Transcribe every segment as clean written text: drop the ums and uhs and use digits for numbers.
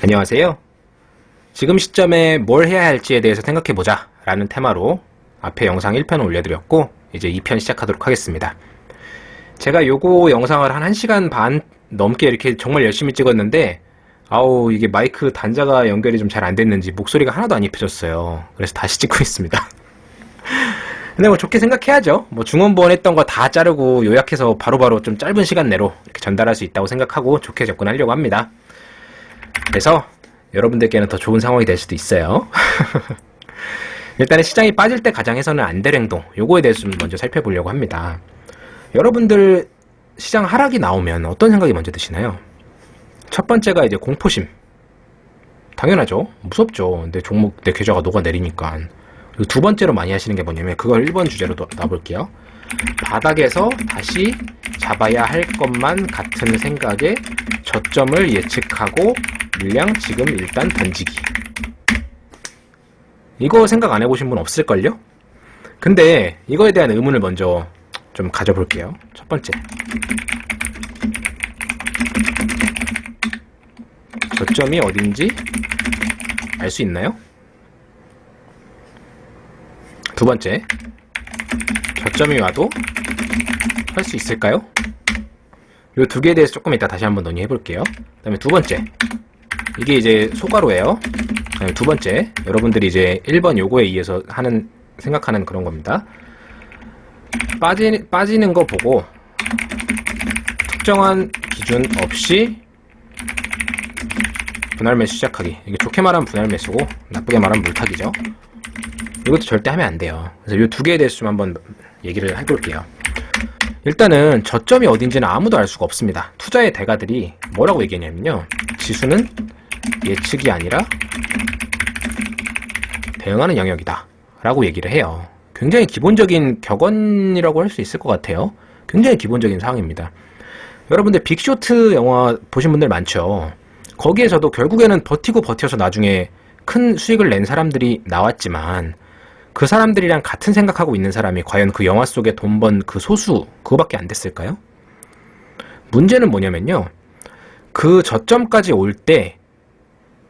안녕하세요. 지금 시점에 뭘 해야 할지에 대해서 생각해보자 라는 테마로 앞에 영상 1편을 올려드렸고 이제 2편 시작하도록 하겠습니다. 제가 요거 영상을 한 1시간 반 넘게 이렇게 정말 열심히 찍었는데 이게 마이크 단자가 연결이 좀 잘 안됐는지 목소리가 하나도 안 입혀졌어요. 그래서 다시 찍고 있습니다. 근데 뭐 좋게 생각해야죠. 뭐 중원본 했던 거 다 자르고 요약해서 바로바로 좀 짧은 시간 내로 이렇게 전달할 수 있다고 생각하고 좋게 접근하려고 합니다. 그래서 여러분들께는 더 좋은 상황이 될 수도 있어요. 일단은 시장이 빠질 때 가장 해서는 안 될 행동, 요거에 대해서 좀 먼저 살펴보려고 합니다. 여러분들 시장 하락이 나오면 어떤 생각이 먼저 드시나요? 첫 번째가 이제 공포심. 당연하죠. 무섭죠. 내 종목, 내 계좌가 녹아내리니까. 그리고 두 번째로 많이 하시는 게 뭐냐면 그걸 1번 주제로 놔볼게요. 바닥에서 다시 잡아야 할 것만 같은 생각에 저점을 예측하고 물량 지금 일단 던지기. 이거 생각 안 해보신 분 없을걸요? 근데 이거에 대한 의문을 먼저 좀 가져볼게요. 첫 번째, 저점이 어딘지 알 수 있나요? 두 번째, 저점이 와도 할 수 있을까요? 이 두 개에 대해서 조금 이따 다시 한번 논의해 볼게요. 그 다음에 두 번째, 이게 이제 소가로예요. 두 번째, 여러분들이 이제 1번 요거에 의해서 생각하는 그런 겁니다. 빠지는 거 보고 특정한 기준 없이 분할 매수 시작하기. 이게 좋게 말하면 분할 매수고 나쁘게 말하면 물타기죠. 이것도 절대 하면 안 돼요. 그래서 이 두 개에 대해서 좀 한번 얘기를 해볼게요. 일단은 저점이 어딘지는 아무도 알 수가 없습니다. 투자의 대가들이 뭐라고 얘기했냐면요, 지수는 예측이 아니라 대응하는 영역이다 라고 얘기를 해요. 굉장히 기본적인 격언이라고 할 수 있을 것 같아요. 굉장히 기본적인 사항입니다. 여러분들 빅쇼트 영화 보신 분들 많죠. 거기에서도 결국에는 버티고 버텨서 나중에 큰 수익을 낸 사람들이 나왔지만 그 사람들이랑 같은 생각하고 있는 사람이 과연 그 영화 속에 돈 번 그 소수 그거밖에 안 됐을까요? 문제는 뭐냐면요, 그 저점까지 올 때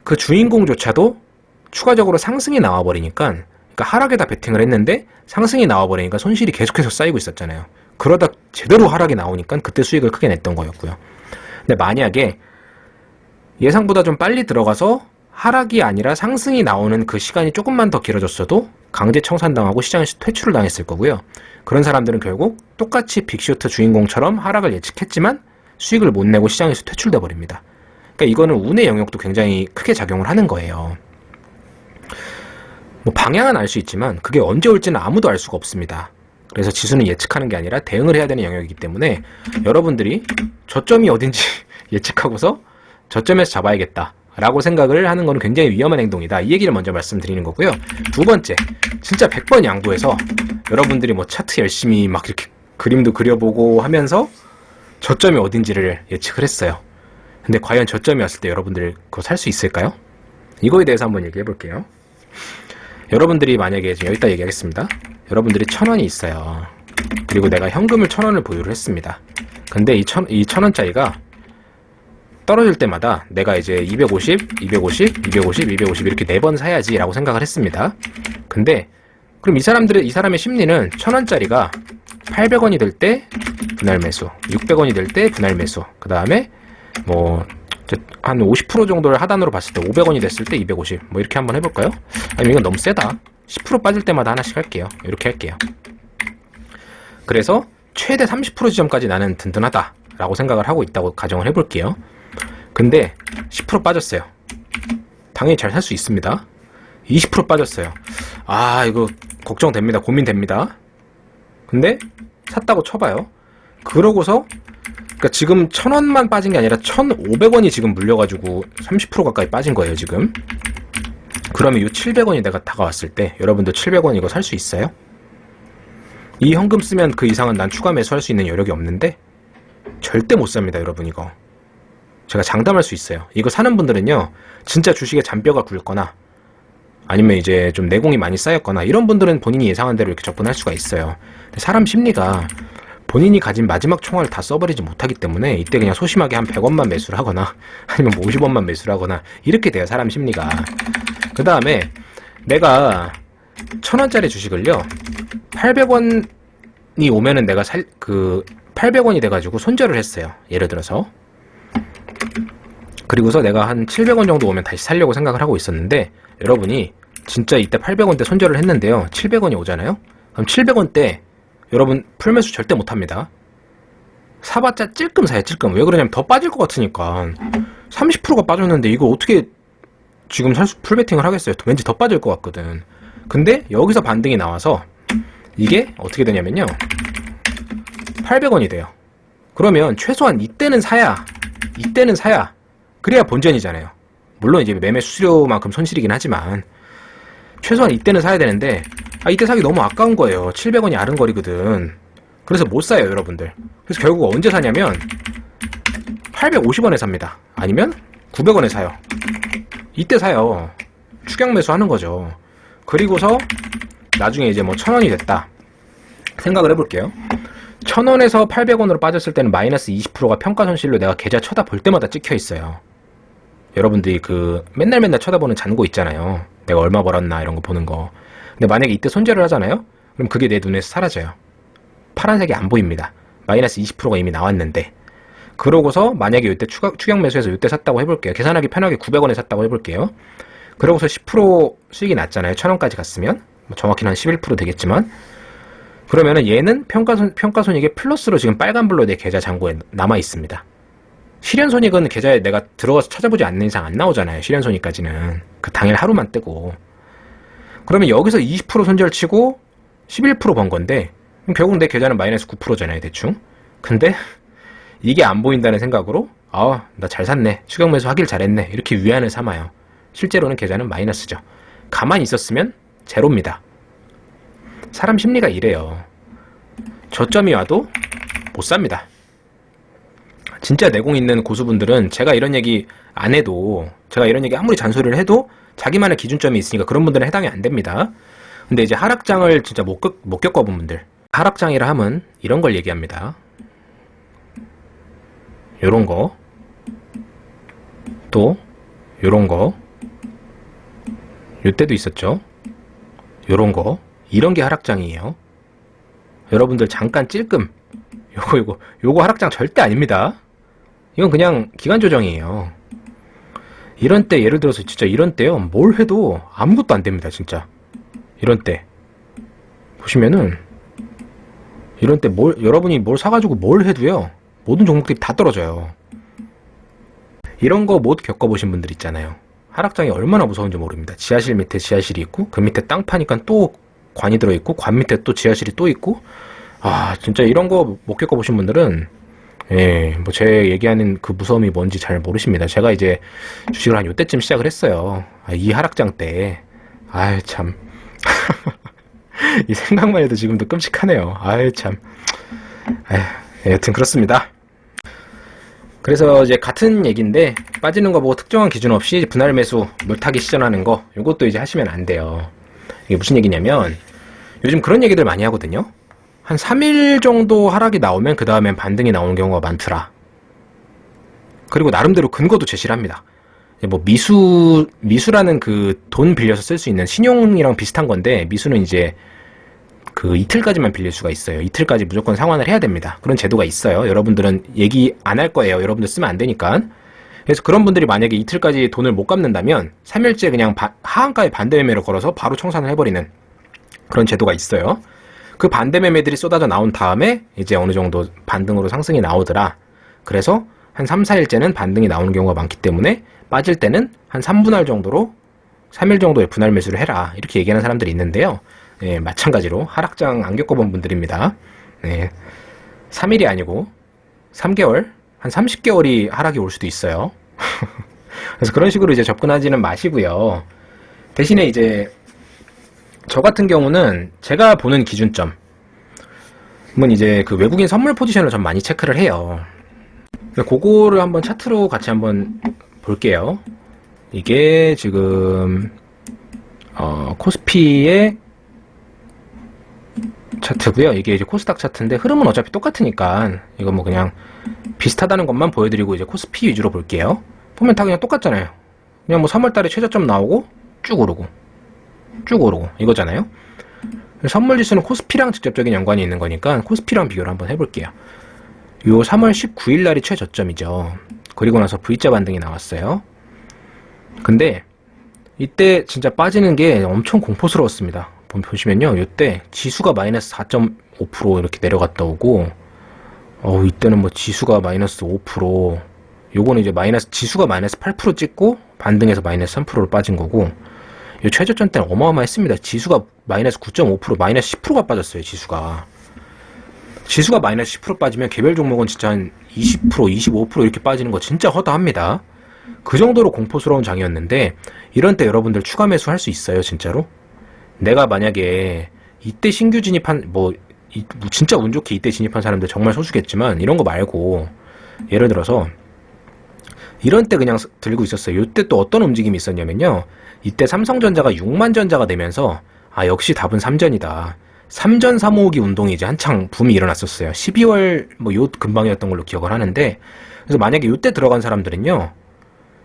그 주인공조차도 추가적으로 상승이 나와버리니까, 그러니까 하락에다 베팅을 했는데 상승이 나와버리니까 손실이 계속해서 쌓이고 있었잖아요. 그러다 제대로 하락이 나오니까 그때 수익을 크게 냈던 거였고요. 근데 만약에 예상보다 좀 빨리 들어가서 하락이 아니라 상승이 나오는 그 시간이 조금만 더 길어졌어도 강제 청산당하고 시장에서 퇴출을 당했을 거고요. 그런 사람들은 결국 똑같이 빅쇼트 주인공처럼 하락을 예측했지만 수익을 못 내고 시장에서 퇴출돼 버립니다. 그러니까 이거는 운의 영역도 굉장히 크게 작용을 하는 거예요. 뭐 방향은 알 수 있지만 그게 언제 올지는 아무도 알 수가 없습니다. 그래서 지수는 예측하는 게 아니라 대응을 해야 되는 영역이기 때문에 여러분들이 저점이 어딘지 예측하고서 저점에서 잡아야겠다 라고 생각을 하는 건 굉장히 위험한 행동이다, 이 얘기를 먼저 말씀드리는 거고요. 두 번째, 진짜 100번 양보해서 여러분들이 뭐 차트 열심히 막 이렇게 그림도 그려보고 하면서 저점이 어딘지를 예측을 했어요. 근데 과연 저점이 왔을 때 여러분들 그거 살 수 있을까요? 이거에 대해서 한번 얘기해 볼게요. 여러분들이 만약에 지금 여기다 얘기하겠습니다. 여러분들이 1,000원이 있어요. 그리고 내가 현금을 1,000원을 보유를 했습니다. 근데 이 1,000원짜리가 떨어질 때마다 내가 이제 250, 250, 250, 250 이렇게 4번 사야지 라고 생각을 했습니다. 근데 그럼 이 사람의 심리는 1,000원짜리가 800원이 될 때 분할 매수, 600원이 될 때 분할 매수, 그 다음에 뭐 한 50% 정도를 하단으로 봤을 때 500원이 됐을 때 250, 뭐 이렇게 한번 해볼까요? 아니면 이건 너무 세다, 10% 빠질 때마다 하나씩 할게요. 이렇게 할게요. 그래서 최대 30% 지점까지 나는 든든하다 라고 생각을 하고 있다고 가정을 해볼게요. 근데 10% 빠졌어요. 당연히 잘 살 수 있습니다. 20% 빠졌어요. 이거 걱정됩니다. 고민됩니다. 근데 샀다고 쳐봐요. 그러고서 그러니까 지금 1,000원만 빠진 게 아니라 1,500원이 지금 물려가지고 30% 가까이 빠진 거예요 지금. 그러면 이 700원이 내가 다가왔을 때 여러분들 700원 이거 살 수 있어요? 이 현금 쓰면 그 이상은 난 추가 매수할 수 있는 여력이 없는데 절대 못 삽니다 여러분. 이거 제가 장담할 수 있어요. 이거 사는 분들은요, 진짜 주식에 잔뼈가 굵거나 아니면 이제 좀 내공이 많이 쌓였거나 이런 분들은 본인이 예상한 대로 이렇게 접근할 수가 있어요. 사람 심리가 본인이 가진 마지막 총알을 다 써버리지 못하기 때문에 이때 그냥 소심하게 한 100원만 매수를 하거나 아니면 뭐 50원만 매수를 하거나 이렇게 돼요, 사람 심리가. 그 다음에 내가 1000원짜리 주식을요 800원이 오면은 내가 800원이 돼가지고 손절을 했어요, 예를 들어서. 그리고서 내가 한 700원 정도 오면 다시 살려고 생각을 하고 있었는데, 여러분이 진짜 이때 800원대 손절을 했는데요 700원이 오잖아요. 그럼 700원대 여러분 풀매수 절대 못합니다. 사봤자 찔끔 사요, 찔끔. 왜 그러냐면 더 빠질 것 같으니까. 30%가 빠졌는데 이거 어떻게 지금 풀베팅을 하겠어요. 왠지 더 빠질 것 같거든. 근데 여기서 반등이 나와서 이게 어떻게 되냐면요 800원이 돼요. 그러면 최소한 이때는 사야 그래야 본전이잖아요. 물론 이제 매매 수수료만큼 손실이긴 하지만 최소한 이때는 사야 되는데, 이때 사기 너무 아까운 거예요. 700원이 아른거리거든. 그래서 못 사요, 여러분들. 그래서 결국 언제 사냐면 850원에 삽니다. 아니면 900원에 사요. 이때 사요. 추격 매수하는 거죠. 그리고서 나중에 이제 뭐 1000원이 됐다 생각을 해볼게요. 1000원에서 800원으로 빠졌을 때는 마이너스 20%가 평가손실로 내가 계좌 쳐다볼 때마다 찍혀 있어요. 여러분들이 맨날 쳐다보는 잔고 있잖아요. 내가 얼마 벌었나 이런 거 보는 거. 근데 만약에 이때 손절을 하잖아요? 그럼 그게 내 눈에서 사라져요. 파란색이 안 보입니다. 마이너스 20%가 이미 나왔는데. 그러고서 만약에 이때 추격 매수해서 이때 샀다고 해볼게요. 계산하기 편하게 900원에 샀다고 해볼게요. 그러고서 10% 수익이 났잖아요. 1000원까지 갔으면. 정확히는 한 11% 되겠지만. 그러면은 얘는 평가손익의 플러스로 지금 빨간불로 내 계좌 잔고에 남아 있습니다. 실현손익은 계좌에 내가 들어가서 찾아보지 않는 이상 안 나오잖아요. 실현손익까지는. 그 당일 하루만 뜨고. 그러면 여기서 20% 손절치고 11% 번 건데, 그럼 결국 내 계좌는 마이너스 9%잖아요, 대충. 근데 이게 안 보인다는 생각으로 나 잘 샀네, 추격 매수 하길 잘했네, 이렇게 위안을 삼아요. 실제로는 계좌는 마이너스죠. 가만히 있었으면 제로입니다. 사람 심리가 이래요. 저점이 와도 못 삽니다. 진짜 내공 있는 고수분들은 제가 이런 얘기 안 해도, 제가 이런 얘기 아무리 잔소리를 해도 자기만의 기준점이 있으니까 그런 분들은 해당이 안 됩니다. 근데 이제 하락장을 진짜 못 겪어본 분들, 하락장이라 하면 이런 걸 얘기합니다. 요런 거, 또 요런 거, 요때도 있었죠. 요런 거, 이런 게 하락장이에요. 여러분들 잠깐 찔끔, 요거 하락장 절대 아닙니다. 이건 그냥 기간 조정이에요. 이런 때, 예를 들어서 진짜 이런 때요, 뭘 해도 아무것도 안 됩니다, 진짜. 이런 때 보시면은, 이런 때 여러분이 뭘 사가지고 뭘 해도요, 모든 종목들이 다 떨어져요. 이런 거 못 겪어보신 분들 있잖아요. 하락장이 얼마나 무서운지 모릅니다. 지하실 밑에 지하실이 있고, 그 밑에 땅 파니까 또 관이 들어있고, 관 밑에 또 지하실이 또 있고, 진짜 이런 거 못 겪어보신 분들은, 뭐 제 얘기하는 그 무서움이 뭔지 잘 모르십니다. 제가 이제 주식을 한 요때쯤 시작을 했어요. 이 하락장 때. 참. 이 생각만 해도 지금도 끔찍하네요. 참. 여튼 그렇습니다. 그래서 이제 같은 얘기인데, 빠지는 거 보고 특정한 기준 없이 분할 매수, 물타기 시전하는 거, 요것도 이제 하시면 안 돼요. 이게 무슨 얘기냐면, 요즘 그런 얘기들 많이 하거든요. 한 3일 정도 하락이 나오면 그 다음엔 반등이 나오는 경우가 많더라. 그리고 나름대로 근거도 제시를 합니다. 뭐 미수라는 그 돈 빌려서 쓸 수 있는 신용이랑 비슷한 건데, 미수는 이제 그 이틀까지만 빌릴 수가 있어요. 이틀까지 무조건 상환을 해야 됩니다. 그런 제도가 있어요. 여러분들은 얘기 안 할 거예요. 여러분들 쓰면 안 되니까. 그래서 그런 분들이 만약에 이틀까지 돈을 못 갚는다면 3일째 그냥 하한가에 반대매매를 걸어서 바로 청산을 해버리는 그런 제도가 있어요. 그 반대매매들이 쏟아져 나온 다음에 이제 어느 정도 반등으로 상승이 나오더라. 그래서 한 3, 4일째는 반등이 나오는 경우가 많기 때문에 빠질 때는 한 3분할 정도로 3일 정도의 분할 매수를 해라, 이렇게 얘기하는 사람들이 있는데요. 마찬가지로 하락장 안 겪어본 분들입니다. 3일이 아니고 3개월, 한 30개월이 하락이 올 수도 있어요. 그래서 그런 식으로 이제 접근하지는 마시고요. 대신에 이제 저 같은 경우는 제가 보는 기준점은 이제 그 외국인 선물 포지션을 전 많이 체크를 해요. 그거를 한번 차트로 같이 한번 볼게요. 이게 지금 코스피의 차트고요. 이게 이제 코스닥 차트인데 흐름은 어차피 똑같으니까 이거 뭐 그냥 비슷하다는 것만 보여드리고 이제 코스피 위주로 볼게요. 보면 다 그냥 똑같잖아요. 그냥 뭐 3월달에 최저점 나오고 쭉 오르고 쭉 오르고 이거잖아요. 선물지수는 코스피랑 직접적인 연관이 있는 거니까 코스피랑 비교를 한번 해볼게요. 요 3월 19일 날이 최저점이죠. 그리고 나서 V자 반등이 나왔어요. 근데 이때 진짜 빠지는 게 엄청 공포스러웠습니다. 보시면요, 이때 지수가 마이너스 4.5% 이렇게 내려갔다 오고, 이때는 뭐 지수가 마이너스 5%, 요거는 이제 지수가 마이너스 8% 찍고 반등해서 마이너스 3%로 빠진 거고, 이 최저점 때는 어마어마했습니다. 지수가 마이너스 9.5%, 마이너스 10%가 빠졌어요. 지수가 마이너스 10% 빠지면 개별 종목은 진짜 한 20%, 25% 이렇게 빠지는 거 진짜 허다합니다. 그 정도로 공포스러운 장이었는데, 이런 때 여러분들 추가 매수 할 수 있어요, 진짜로? 내가 만약에 이때 신규 진입한, 진짜 운 좋게 이때 진입한 사람들 정말 소수겠지만, 이런 거 말고, 예를 들어서, 이런 때 그냥 들고 있었어요. 이때 또 어떤 움직임이 있었냐면요. 이때 삼성전자가 6만 전자가 되면서, 역시 답은 삼전이다. 삼전 3호기 운동이 이제 한창 붐이 일어났었어요. 12월 요 근방이었던 걸로 기억을 하는데, 그래서 만약에 이때 들어간 사람들은요,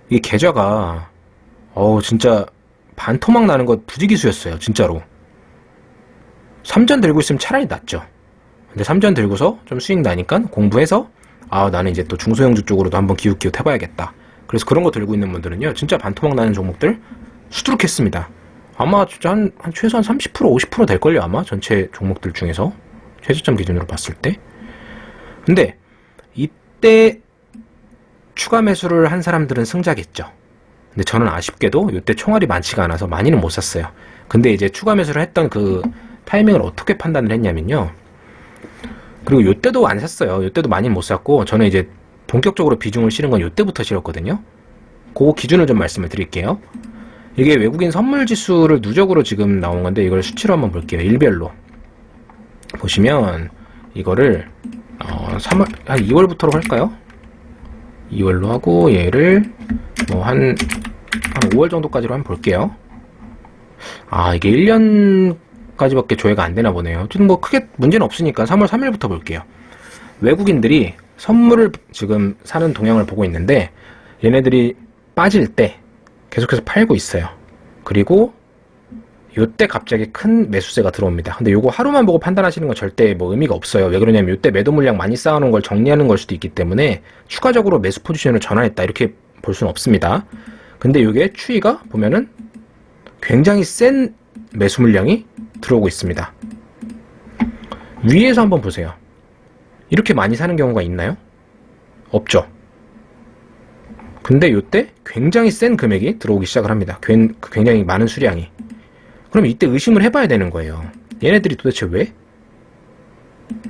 이 계좌가 진짜 반토막 나는 거 부지기수였어요. 진짜로. 3전 들고 있으면 차라리 낫죠. 근데 3전 들고서 좀 수익 나니까 공부해서 나는 이제 또 중소형주 쪽으로도 한번 기웃기웃 해봐야겠다. 그래서 그런 거 들고 있는 분들은요, 진짜 반토막 나는 종목들 수두룩했습니다. 아마 진짜 한 최소한 30%, 50% 될걸요, 아마 전체 종목들 중에서 최저점 기준으로 봤을 때. 근데 이때 추가 매수를 한 사람들은 승자겠죠. 근데 저는 아쉽게도 이때 총알이 많지가 않아서 많이는 못 샀어요. 근데 이제 추가 매수를 했던 그 타이밍을 어떻게 판단을 했냐면요. 그리고 이때도 안 샀어요. 이때도 많이는 못 샀고, 저는 이제 본격적으로 비중을 실은 건 이때부터 실었거든요. 그 기준을 좀 말씀을 드릴게요. 이게 외국인 선물 지수를 누적으로 지금 나온 건데, 이걸 수치로 한번 볼게요. 일별로 보시면 이거를 2월부터로 할까요? 2월로 하고 얘를 뭐 한 5월 정도까지로 한번 볼게요. 이게 1년까지밖에 조회가 안 되나 보네요. 어쨌든 뭐 크게 문제는 없으니까 3월 3일부터 볼게요. 외국인들이 선물을 지금 사는 동향을 보고 있는데, 얘네들이 빠질 때 계속해서 팔고 있어요. 그리고 요때 갑자기 큰 매수세가 들어옵니다. 근데 요거 하루만 보고 판단하시는 건 절대 뭐 의미가 없어요. 왜 그러냐면 요때 매도 물량 많이 쌓아놓은 걸 정리하는 걸 수도 있기 때문에 추가적으로 매수 포지션을 전환했다 이렇게 볼 수는 없습니다. 근데 요게 추이가 보면은 굉장히 센 매수 물량이 들어오고 있습니다. 위에서 한번 보세요. 이렇게 많이 사는 경우가 있나요? 없죠. 근데 요때 굉장히 센 금액이 들어오기 시작을 합니다. 굉장히 많은 수량이. 그럼 이때 의심을 해봐야 되는 거예요. 얘네들이 도대체 왜?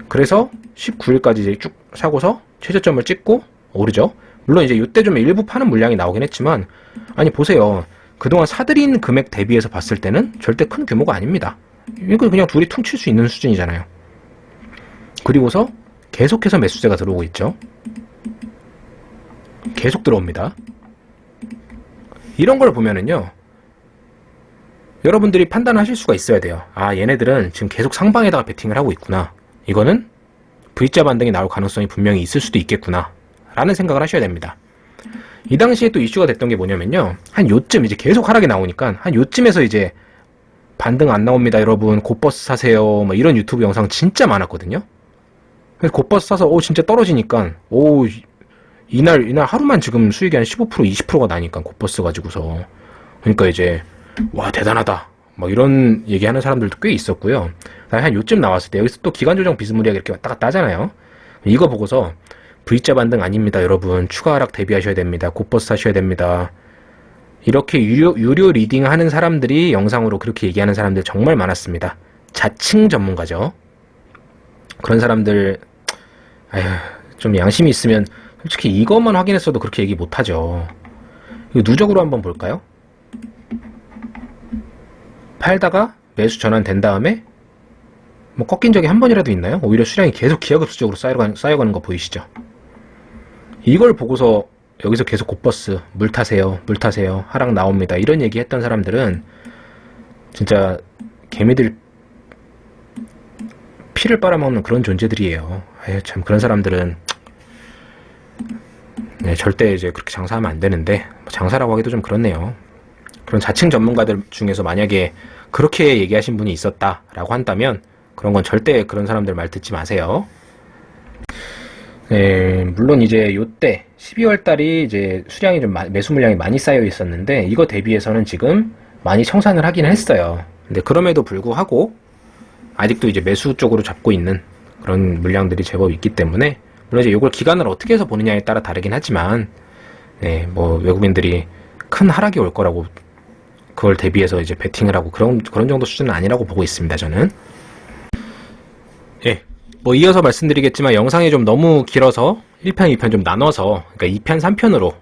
그래서 19일까지 이제 쭉 사고서 최저점을 찍고 오르죠. 물론 이제 이때 좀 일부 파는 물량이 나오긴 했지만, 아니 보세요. 그동안 사들인 금액 대비해서 봤을 때는 절대 큰 규모가 아닙니다. 이거 그냥 둘이 퉁칠 수 있는 수준이잖아요. 그리고서 계속해서 매수세가 들어오고 있죠. 계속 들어옵니다. 이런 걸 보면은요, 여러분들이 판단하실 수가 있어야 돼요. 얘네들은 지금 계속 상방에다가 베팅을 하고 있구나. 이거는 V자 반등이 나올 가능성이 분명히 있을 수도 있겠구나 라는 생각을 하셔야 됩니다. 이 당시에 또 이슈가 됐던 게 뭐냐면요, 한 요쯤 이제 계속 하락이 나오니까 한 요쯤에서 이제 반등 안 나옵니다 여러분, 곧버스 사세요, 뭐 이런 유튜브 영상 진짜 많았거든요. 그래서 곧버스 사서 진짜 떨어지니까 이날 하루만 지금 수익이 한 15%, 20%가 나니까 곧버스 가지고서. 그러니까 이제 와 대단하다 막 이런 얘기하는 사람들도 꽤 있었고요. 한 요쯤 나왔을 때 여기서 또 기관조정 비스무리하게 이렇게 왔다 갔다 하잖아요. 이거 보고서 V자 반등 아닙니다 여러분, 추가 하락 대비하셔야 됩니다, 곧버스 하셔야 됩니다, 이렇게 유료 리딩 하는 사람들이 영상으로 그렇게 얘기하는 사람들 정말 많았습니다. 자칭 전문가죠. 그런 사람들 좀 양심이 있으면 솔직히 이것만 확인했어도 그렇게 얘기 못하죠. 이거 누적으로 한번 볼까요? 팔다가 매수 전환된 다음에 뭐 꺾인 적이 한 번이라도 있나요? 오히려 수량이 계속 기하급수적으로 쌓여가는 거 보이시죠? 이걸 보고서 여기서 계속 곧버스 물 타세요 하락 나옵니다 이런 얘기 했던 사람들은 진짜 개미들 피를 빨아먹는 그런 존재들이에요. 아유, 참 그런 사람들은 네, 절대 이제 그렇게 장사하면 안 되는데 장사라고 하기도 좀 그렇네요. 그런 자칭 전문가들 중에서 만약에 그렇게 얘기하신 분이 있었다라고 한다면 그런 건 절대 그런 사람들 말 듣지 마세요. 네, 물론 이제 요때 12월 달이 이제 수량이 좀 매수 물량이 많이 쌓여 있었는데 이거 대비해서는 지금 많이 청산을 하긴 했어요. 근데 그럼에도 불구하고 아직도 이제 매수 쪽으로 잡고 있는 그런 물량들이 제법 있기 때문에 물론 이제 이걸 기간을 어떻게 해서 보느냐에 따라 다르긴 하지만 네, 뭐 외국인들이 큰 하락이 올 거라고 그걸 대비해서 이제 베팅을 하고 그런 정도 수준은 아니라고 보고 있습니다, 저는. 예. 뭐 이어서 말씀드리겠지만 영상이 좀 너무 길어서 1편, 2편 좀 나눠서 그러니까 2편, 3편으로